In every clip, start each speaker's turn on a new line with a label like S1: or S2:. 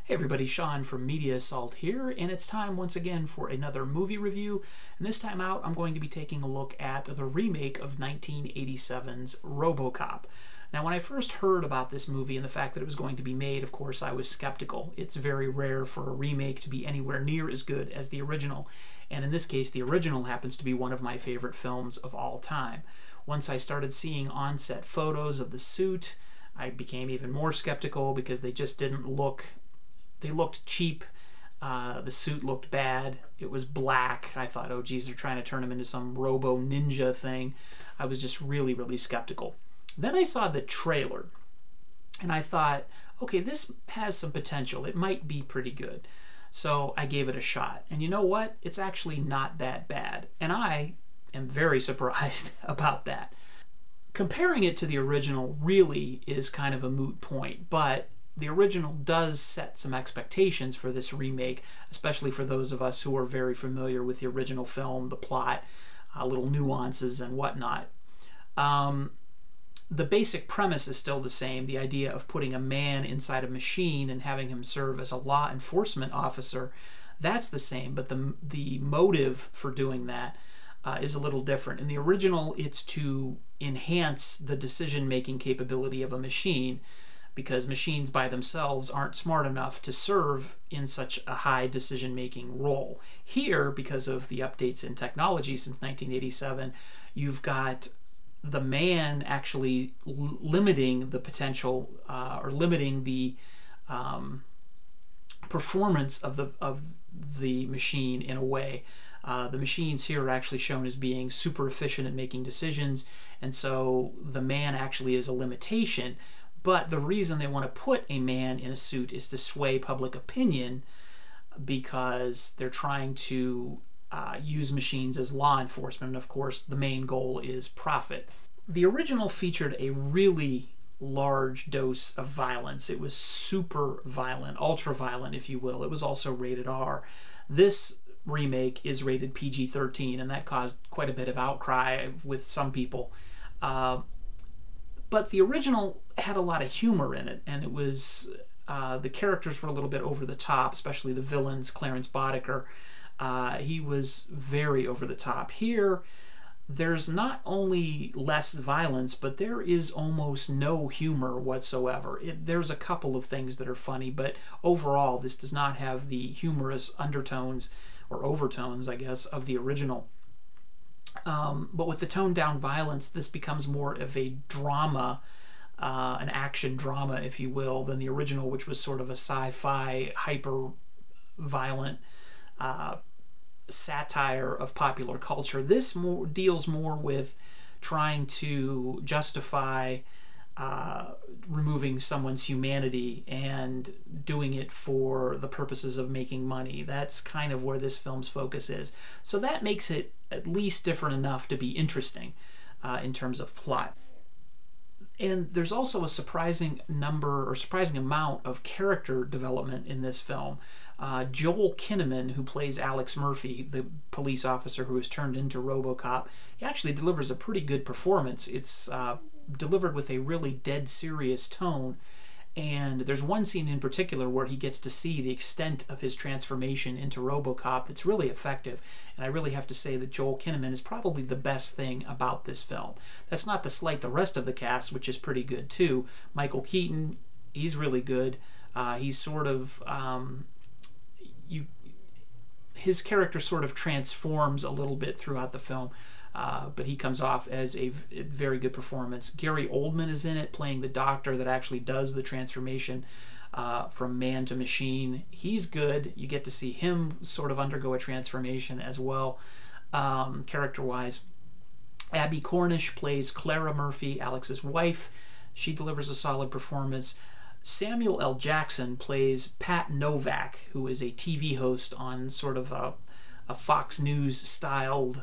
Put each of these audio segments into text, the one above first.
S1: Hey everybody, Sean from Media Assault here, and it's time once again for another movie review. And this time out, I'm going to be taking a look at the remake of 1987's RoboCop. Now, when I first heard about this movie and the fact that it was going to be made, of course, I was skeptical. It's very rare for a remake to be anywhere near as good as the original, and in this case, the original happens to be one of my favorite films of all time. Once I started seeing on-set photos of the suit, I became even more skeptical because they just didn't look... They looked cheap. The suit looked bad. It was black. I thought, oh geez, they're trying to turn him into some robo ninja thing. I was just really skeptical. Then I saw the trailer and I thought, okay, this has some potential. It might be pretty good. So I gave it a shot. And you know what? It's actually not that bad. And I am very surprised about that. Comparing it to the original really is kind of a moot point, but the original does set some expectations for this remake, especially for those of us who are very familiar with the original film, the plot, little nuances and whatnot. The basic premise is still the same, the idea of putting a man inside a machine and having him serve as a law enforcement officer. That's the same, but the motive for doing that is a little different. In the original, it's to enhance the decision-making capability of a machine, because machines by themselves aren't smart enough to serve in such a high decision-making role. Here, because of the updates in technology since 1987, you've got the man actually limiting the potential or limiting the performance of the machine in a way. The machines here are actually shown as being super efficient at making decisions, and so the man actually is a limitation. But the reason they want to put a man in a suit is to sway public opinion, because they're trying to use machines as law enforcement. And of course, the main goal is profit. The original featured a really large dose of violence. It was super violent, ultra violent, if you will. It was also rated R. This remake is rated PG-13, and that caused quite a bit of outcry with some people. But the original had a lot of humor in it, and it was the characters were a little bit over the top, especially the villains, Clarence Boddicker. He was very over the top. Here, there's not only less violence, but there is almost no humor whatsoever. There's a couple of things that are funny, but overall, this does not have the humorous undertones, or overtones, I guess, of the original. But with the toned-down violence, this becomes more of a drama, an action drama, if you will, than the original, which was sort of a sci-fi, hyper-violent satire of popular culture. This deals more with trying to justify removing someone's humanity and doing it for the purposes of making money. That's kind of where this film's focus is. So that makes it at least different enough to be interesting in terms of plot. And there's also a surprising amount of character development in this film. Joel Kinnaman, who plays Alex Murphy, the police officer who is turned into RoboCop, he actually delivers a pretty good performance. It's delivered with a really dead serious tone, and there's one scene in particular where he gets to see the extent of his transformation into RoboCop that's really effective, and I really have to say that Joel Kinnaman is probably the best thing about this film. That's not to slight the rest of the cast, which is pretty good too. Michael Keaton, he's really good. He's sort of his character sort of transforms a little bit throughout the film. But he comes off as a very good performance. Gary Oldman is in it, playing the doctor that actually does the transformation from man to machine. He's good. You get to see him sort of undergo a transformation as well, character-wise. Abby Cornish plays Clara Murphy, Alex's wife. She delivers a solid performance. Samuel L. Jackson plays Pat Novak, who is a TV host on sort of a Fox News-styled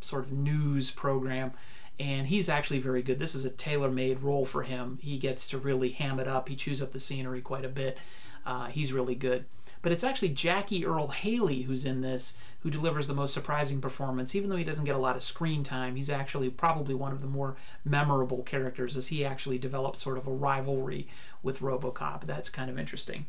S1: sort of news program, and he's actually very good. This is a tailor-made role for him. He gets to really ham it up. He chews up the scenery quite a bit. He's really good. But it's actually Jackie Earle Haley who's in this, who delivers the most surprising performance. Even though he doesn't get a lot of screen time, he's actually probably one of the more memorable characters, as he actually develops sort of a rivalry with RoboCop. That's kind of interesting.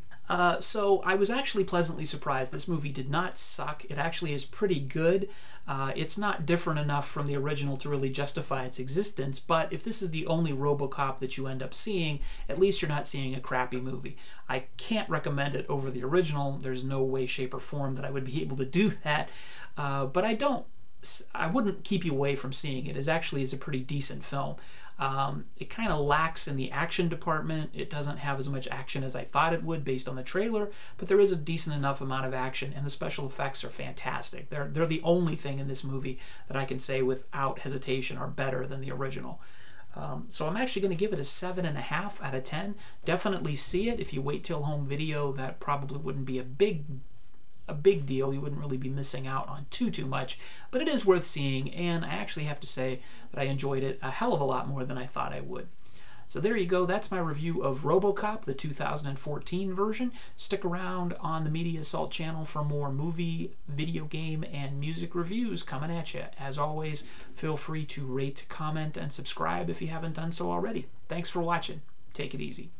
S1: So I was actually pleasantly surprised. This movie did not suck. It actually is pretty good. It's not different enough from the original to really justify its existence, but if this is the only RoboCop that you end up seeing, at least you're not seeing a crappy movie. I can't recommend it over the original. There's no way, shape, or form that I would be able to do that, but I wouldn't keep you away from seeing it. It actually is a pretty decent film. It kind of lacks in the action department. It doesn't have as much action as I thought it would based on the trailer, but there is a decent enough amount of action, and the special effects are fantastic. They're the only thing in this movie that I can say without hesitation are better than the original. So I'm actually going to give it a 7.5 out of 10. Definitely see it. If you wait till home video, that probably wouldn't be a big deal. You wouldn't really be missing out on too much, but it is worth seeing, and I actually have to say that I enjoyed it a hell of a lot more than I thought I would. So there you go. That's my review of RoboCop, the 2014 version. Stick around on the Media Assault channel for more movie, video game, and music reviews coming at you. As always, feel free to rate, comment, and subscribe if you haven't done so already. Thanks for watching. Take it easy.